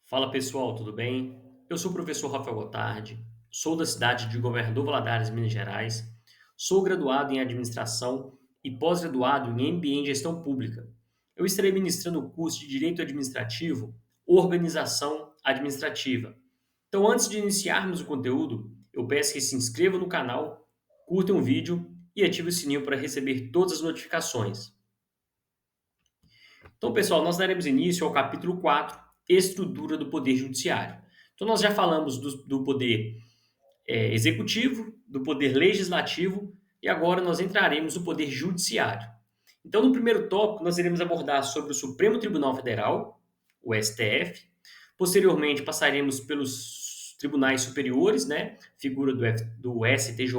Fala pessoal, tudo bem? Eu sou o professor Rafael Gotardi, sou da cidade de Governador Valadares, Minas Gerais, sou graduado em administração e pós-graduado em MBA em gestão pública. Eu estarei ministrando o curso de Direito Administrativo, Organização Administrativa. Então, antes de iniciarmos o conteúdo, eu peço que se inscreva no canal, curtam o vídeo e ative o sininho para receber todas as notificações. Então, pessoal, nós daremos início ao capítulo 4, Estrutura do Poder Judiciário. Então, nós já falamos do poder executivo, do poder legislativo e agora nós entraremos no poder judiciário. Então, no primeiro tópico, nós iremos abordar sobre o Supremo Tribunal Federal, o STF. Posteriormente, passaremos pelos tribunais superiores, né? Figura do STJ,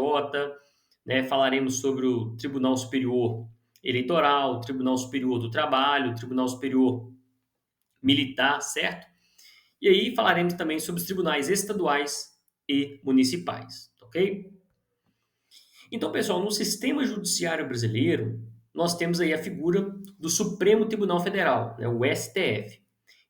né? Falaremos sobre o Tribunal Superior Eleitoral, Tribunal Superior do Trabalho, Tribunal Superior Militar, certo? E aí falaremos também sobre os tribunais estaduais e municipais, ok? Então, pessoal, no sistema judiciário brasileiro, nós temos aí a figura do Supremo Tribunal Federal, né, o STF.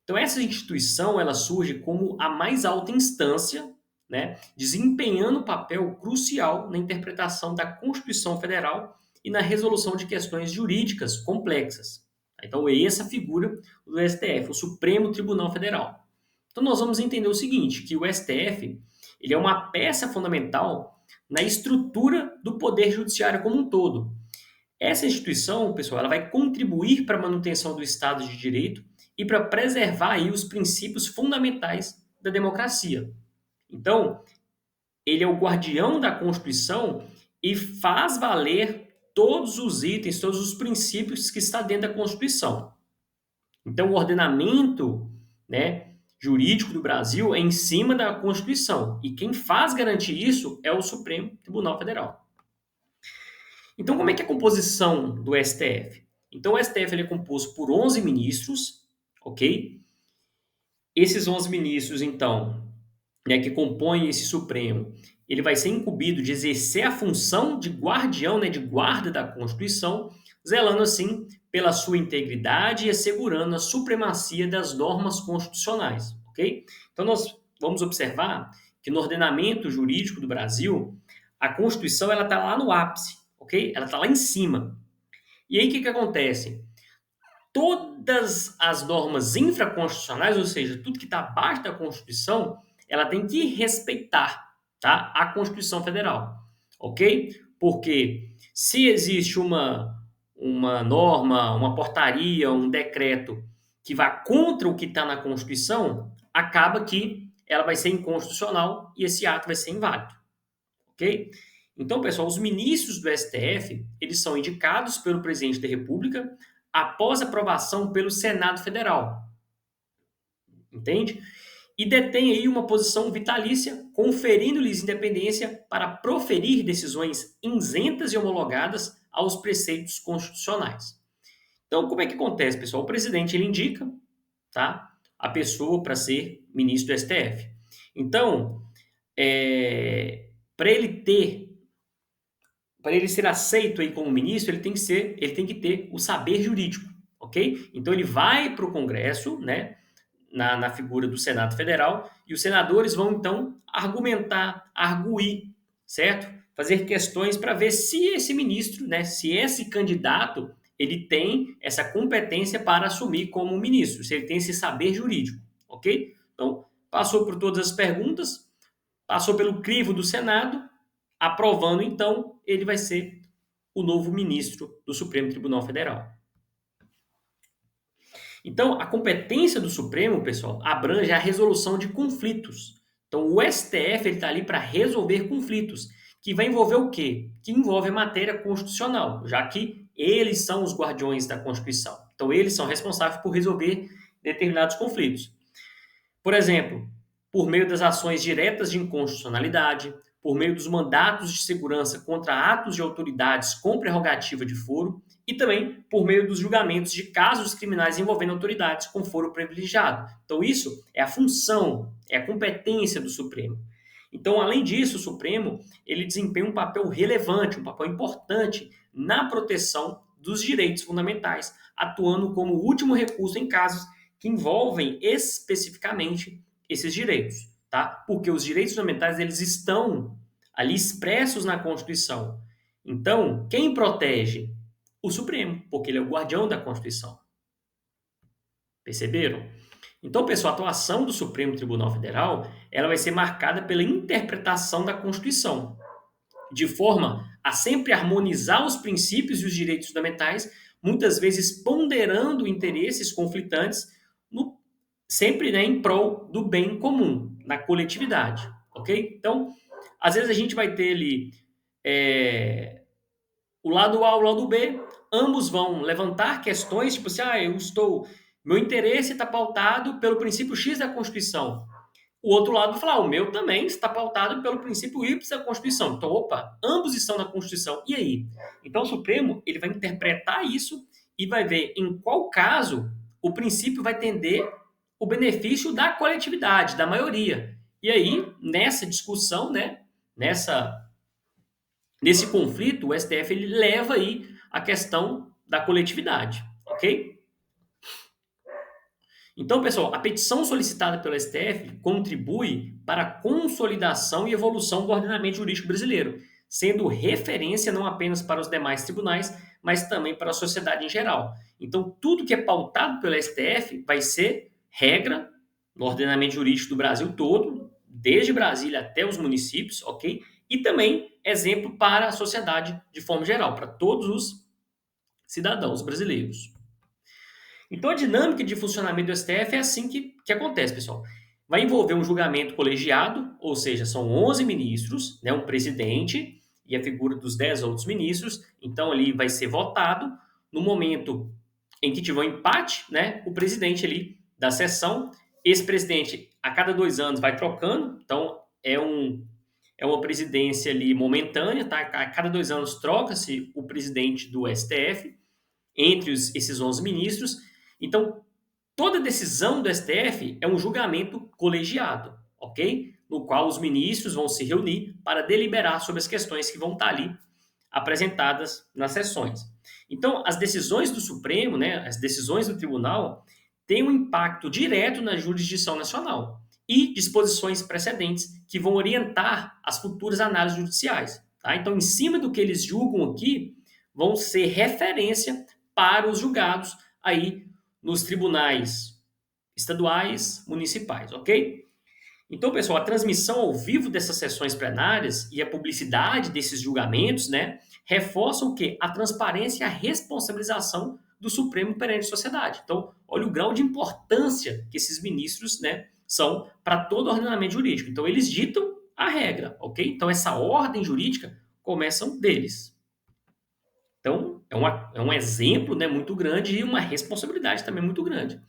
Então, essa instituição ela surge como a mais alta instância, né, desempenhando um papel crucial na interpretação da Constituição Federal e na resolução de questões jurídicas complexas. Então, é essa figura do STF, o Supremo Tribunal Federal. Então, nós vamos entender o seguinte, que o STF ele é uma peça fundamental na estrutura do poder judiciário como um todo. Essa instituição, pessoal, ela vai contribuir para a manutenção do Estado de Direito e para preservar aí os princípios fundamentais da democracia. Então, ele é o guardião da Constituição e faz valer todos os itens, todos os princípios que está dentro da Constituição. Então, o ordenamento, né, jurídico do Brasil é em cima da Constituição e quem faz garantir isso é o Supremo Tribunal Federal. Então, como é que é a composição do STF? Então, o STF ele é composto por 11 ministros, ok? Esses 11 ministros, então, né, que compõem esse Supremo, ele vai ser incumbido de exercer a função de guardião, né, de guarda da Constituição, zelando assim pela sua integridade e assegurando a supremacia das normas constitucionais, ok? Então, nós vamos observar que no ordenamento jurídico do Brasil, a Constituição ela está lá no ápice, ok? Ela está lá em cima. E aí, o que que acontece? Todas as normas infraconstitucionais, ou seja, tudo que está abaixo da Constituição, ela tem que respeitar, tá? A Constituição Federal, ok? Porque se existe uma norma, uma portaria, um decreto que vá contra o que está na Constituição, acaba que ela vai ser inconstitucional e esse ato vai ser inválido, ok? Então, pessoal, os ministros do STF, eles são indicados pelo presidente da República após aprovação pelo Senado Federal, entende? E detém aí uma posição vitalícia, conferindo-lhes independência para proferir decisões isentas e homologadas aos preceitos constitucionais. Então, como é que acontece, pessoal? O presidente ele indica, tá, a pessoa para ser ministro do STF. Então, para ele ter para ele ser aceito aí como ministro, ele tem que ter o saber jurídico, ok? Então ele vai para o Congresso, né, na figura do Senado Federal, e os senadores vão então argumentar, arguir, certo? Fazer questões para ver se esse ministro, né, se esse candidato, ele tem essa competência para assumir como ministro, se ele tem esse saber jurídico, ok? Então, passou por todas as perguntas, passou pelo crivo do Senado, aprovando, então, ele vai ser o novo ministro do Supremo Tribunal Federal. Então, a competência do Supremo, pessoal, abrange a resolução de conflitos. Então, o STF está ali para resolver conflitos, que vai envolver o quê? Que envolve a matéria constitucional, já que eles são os guardiões da Constituição. Então, eles são responsáveis por resolver determinados conflitos. Por exemplo, por meio das ações diretas de inconstitucionalidade, por meio dos mandatos de segurança contra atos de autoridades com prerrogativa de foro e também por meio dos julgamentos de casos criminais envolvendo autoridades com foro privilegiado. Então, isso é a função, é a competência do Supremo. Então, além disso, o Supremo ele desempenha um papel relevante, um papel importante na proteção dos direitos fundamentais, atuando como último recurso em casos que envolvem especificamente esses direitos, tá? Porque os direitos fundamentais eles estão ali expressos na Constituição. Então, quem protege? O Supremo, porque ele é o guardião da Constituição. Perceberam? Então, pessoal, a atuação do Supremo Tribunal Federal, ela vai ser marcada pela interpretação da Constituição, de forma a sempre harmonizar os princípios e os direitos fundamentais, muitas vezes ponderando interesses conflitantes, no, sempre, né, em prol do bem comum, na coletividade, ok? Então, às vezes a gente vai ter ali o lado A e o lado B, ambos vão levantar questões, tipo assim, meu interesse está pautado pelo princípio X da Constituição. O outro lado vai falar, o meu também está pautado pelo princípio Y da Constituição. Então, opa, ambos estão na Constituição. E aí? Então, o Supremo ele vai interpretar isso e vai ver em qual caso o princípio vai tender o benefício da coletividade, da maioria. E aí, nessa discussão, né, nesse conflito, o STF ele leva aí a questão da coletividade, ok? Então, pessoal, a petição solicitada pelo STF contribui para a consolidação e evolução do ordenamento jurídico brasileiro, sendo referência não apenas para os demais tribunais, mas também para a sociedade em geral. Então, tudo que é pautado pelo STF vai ser regra no ordenamento jurídico do Brasil todo, desde Brasília até os municípios, ok? E também exemplo para a sociedade de forma geral, para todos os cidadãos brasileiros. Então, a dinâmica de funcionamento do STF é assim que acontece, pessoal. Vai envolver um julgamento colegiado, ou seja, são 11 ministros, né, um presidente e a figura dos 10 outros ministros. Então, ali vai ser votado. No momento em que tiver um empate, né, o presidente ali da sessão, esse presidente, a cada 2 anos, vai trocando. Então, é uma presidência ali momentânea, tá? A cada 2 anos troca-se o presidente do STF entre esses 11 ministros. Então, toda decisão do STF é um julgamento colegiado, ok? No qual os ministros vão se reunir para deliberar sobre as questões que vão estar ali apresentadas nas sessões. Então, as decisões do Supremo, né, as decisões do tribunal, têm um impacto direto na jurisdição nacional e disposições precedentes que vão orientar as futuras análises judiciais. Tá? Então, em cima do que eles julgam aqui, vão ser referência para os julgados aí nos tribunais estaduais, municipais, ok? Então, pessoal, a transmissão ao vivo dessas sessões plenárias e a publicidade desses julgamentos, né, reforçam o quê? A transparência e a responsabilização do Supremo perante a sociedade. Então, olha o grau de importância que esses ministros, né, são para todo o ordenamento jurídico. Então, eles ditam a regra, ok? Então, essa ordem jurídica começa deles. Então, é um exemplo, né, muito grande e uma responsabilidade também muito grande.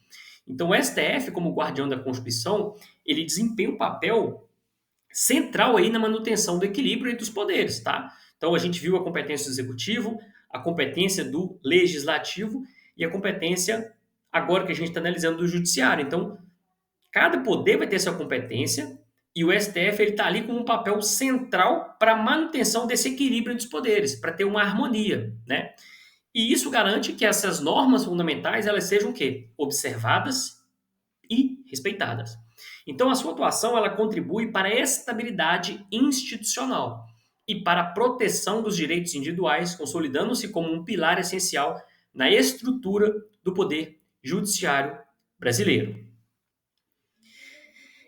Então, o STF, como guardião da Constituição, ele desempenha um papel central aí na manutenção do equilíbrio entre os poderes, tá? Então, a gente viu a competência do Executivo, a competência do Legislativo e a competência, agora que a gente está analisando, do Judiciário. Então, cada poder vai ter sua competência e o STF está ali com um papel central para a manutenção desse equilíbrio entre os poderes, para ter uma harmonia, né? E isso garante que essas normas fundamentais elas sejam o quê? Observadas e respeitadas. Então, a sua atuação ela contribui para a estabilidade institucional e para a proteção dos direitos individuais, consolidando-se como um pilar essencial na estrutura do poder judiciário brasileiro.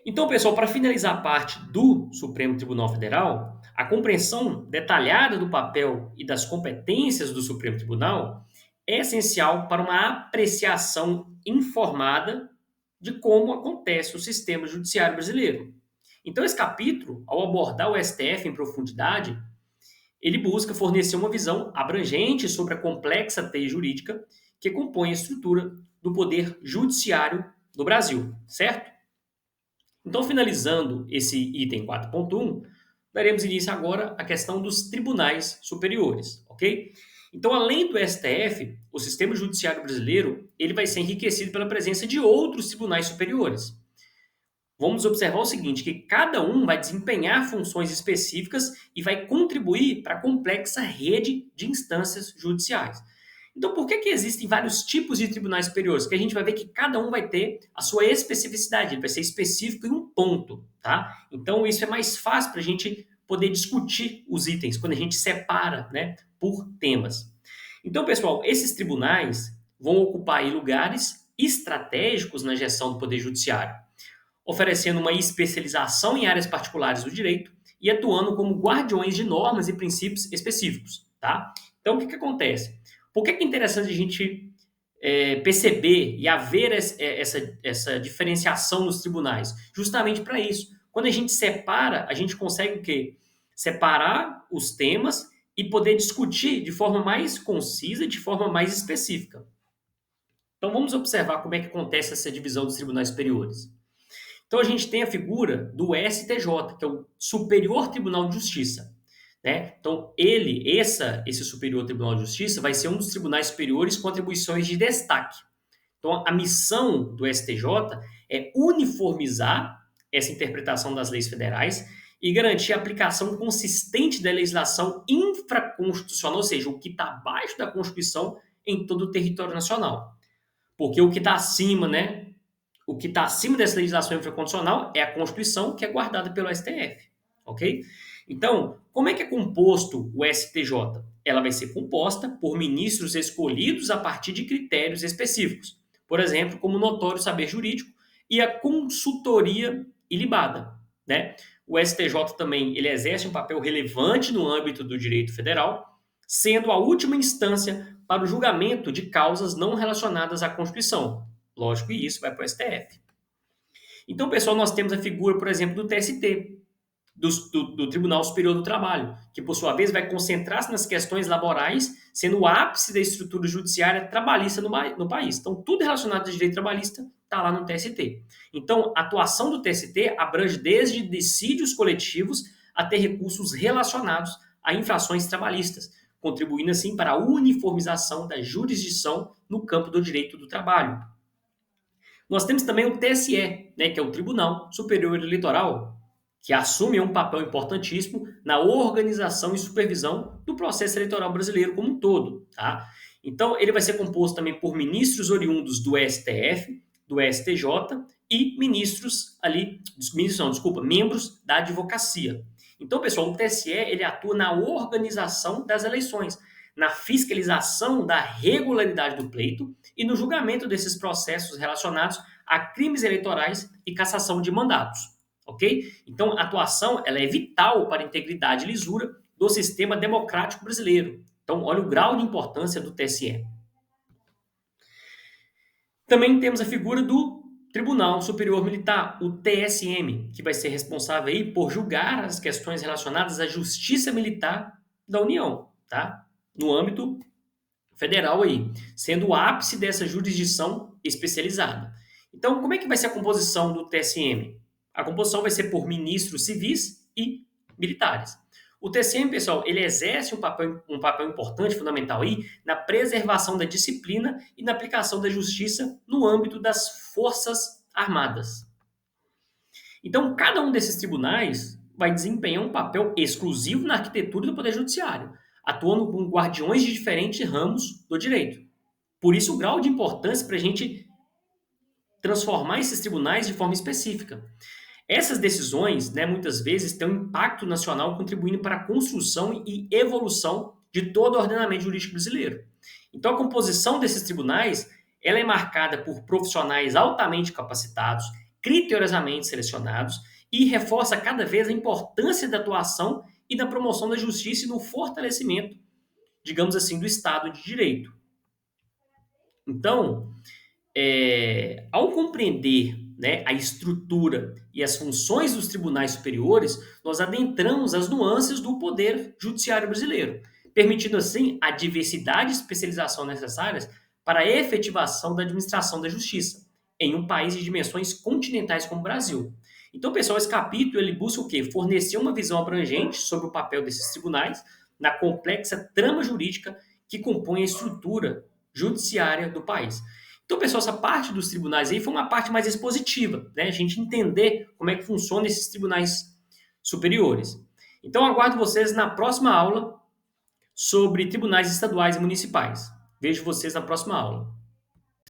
Então, pessoal, para finalizar a parte do Supremo Tribunal Federal, a compreensão detalhada do papel e das competências do Supremo Tribunal é essencial para uma apreciação informada de como acontece o sistema judiciário brasileiro. Então, esse capítulo, ao abordar o STF em profundidade, ele busca fornecer uma visão abrangente sobre a complexa teia jurídica que compõe a estrutura do poder judiciário do Brasil, certo? Então, finalizando esse item 4.1, daremos início agora à questão dos tribunais superiores, ok? Então, além do STF, o sistema judiciário brasileiro ele vai ser enriquecido pela presença de outros tribunais superiores. Vamos observar o seguinte, que cada um vai desempenhar funções específicas e vai contribuir para a complexa rede de instâncias judiciais. Então, por que existem vários tipos de tribunais superiores? Porque a gente vai ver que cada um vai ter a sua especificidade, ele vai ser específico em um ponto, tá? Então, isso é mais fácil para a gente poder discutir os itens, quando a gente separa, né, por temas. Então, pessoal, esses tribunais vão ocupar aí lugares estratégicos na gestão do Poder Judiciário, oferecendo uma especialização em áreas particulares do direito e atuando como guardiões de normas e princípios específicos, tá? Então, o que acontece? Por que é interessante a gente perceber e haver essa diferenciação nos tribunais? Justamente para isso. Quando a gente separa, a gente consegue o quê? Separar os temas e poder discutir de forma mais concisa, de forma mais específica. Então, vamos observar como é que acontece essa divisão dos tribunais superiores. Então, a gente tem a figura do STJ, que é o Superior Tribunal de Justiça. Né? Então, esse Superior Tribunal de Justiça vai ser um dos tribunais superiores com atribuições de destaque. Então, a missão do STJ é uniformizar essa interpretação das leis federais e garantir a aplicação consistente da legislação infraconstitucional, ou seja, o que está abaixo da Constituição em todo o território nacional. Porque o que está acima, né? O que está acima dessa legislação infraconstitucional é a Constituição, que é guardada pelo STF, ok? Então, como é que é composto o STJ? Ela vai ser composta por ministros escolhidos a partir de critérios específicos, por exemplo, como o notório saber jurídico e a consultoria ilibada, né? O STJ também ele exerce um papel relevante no âmbito do direito federal, sendo a última instância para o julgamento de causas não relacionadas à Constituição. Lógico que isso vai para o STF. Então, pessoal, nós temos a figura, por exemplo, do TST, do Tribunal Superior do Trabalho, que, por sua vez, vai concentrar-se nas questões laborais, sendo o ápice da estrutura judiciária trabalhista no país. Então, tudo relacionado ao direito trabalhista está lá no TST. Então, a atuação do TST abrange desde dissídios coletivos até recursos relacionados a infrações trabalhistas, contribuindo, assim, para a uniformização da jurisdição no campo do direito do trabalho. Nós temos também o TSE, né, que é o Tribunal Superior Eleitoral, que assume um papel importantíssimo na organização e supervisão do processo eleitoral brasileiro como um todo. Tá? Então, ele vai ser composto também por ministros oriundos do STF, do STJ e membros da advocacia. Então, pessoal, o TSE ele atua na organização das eleições, na fiscalização da regularidade do pleito e no julgamento desses processos relacionados a crimes eleitorais e cassação de mandatos, ok? Então, a atuação ela é vital para a integridade e lisura do sistema democrático brasileiro. Então, olha o grau de importância do TSE. Também temos a figura do Tribunal Superior Militar, o TSM, que vai ser responsável aí por julgar as questões relacionadas à justiça militar da União, tá? No âmbito federal aí, sendo o ápice dessa jurisdição especializada. Então, como é que vai ser a composição do TSM? A composição vai ser por ministros civis e militares. O TSM, pessoal, ele exerce um papel importante, fundamental aí, na preservação da disciplina e na aplicação da justiça no âmbito das Forças Armadas. Então, cada um desses tribunais vai desempenhar um papel exclusivo na arquitetura do Poder Judiciário, atuando como guardiões de diferentes ramos do direito. Por isso, o grau de importância para a gente transformar esses tribunais de forma específica. Essas decisões, né, muitas vezes, têm um impacto nacional contribuindo para a construção e evolução de todo o ordenamento jurídico brasileiro. Então, a composição desses tribunais ela é marcada por profissionais altamente capacitados, criteriosamente selecionados e reforça cada vez a importância da atuação e da promoção da justiça e no fortalecimento, digamos assim, do Estado de Direito. Então, ao compreender, né, a estrutura e as funções dos tribunais superiores, nós adentramos as nuances do poder judiciário brasileiro, permitindo assim a diversidade e especialização necessárias para a efetivação da administração da justiça em um país de dimensões continentais como o Brasil. Então, pessoal, esse capítulo ele busca o quê? Fornecer uma visão abrangente sobre o papel desses tribunais na complexa trama jurídica que compõe a estrutura judiciária do país. Então, pessoal, essa parte dos tribunais aí foi uma parte mais expositiva, né? A gente entender como é que funcionam esses tribunais superiores. Então, aguardo vocês na próxima aula sobre tribunais estaduais e municipais. Vejo vocês na próxima aula.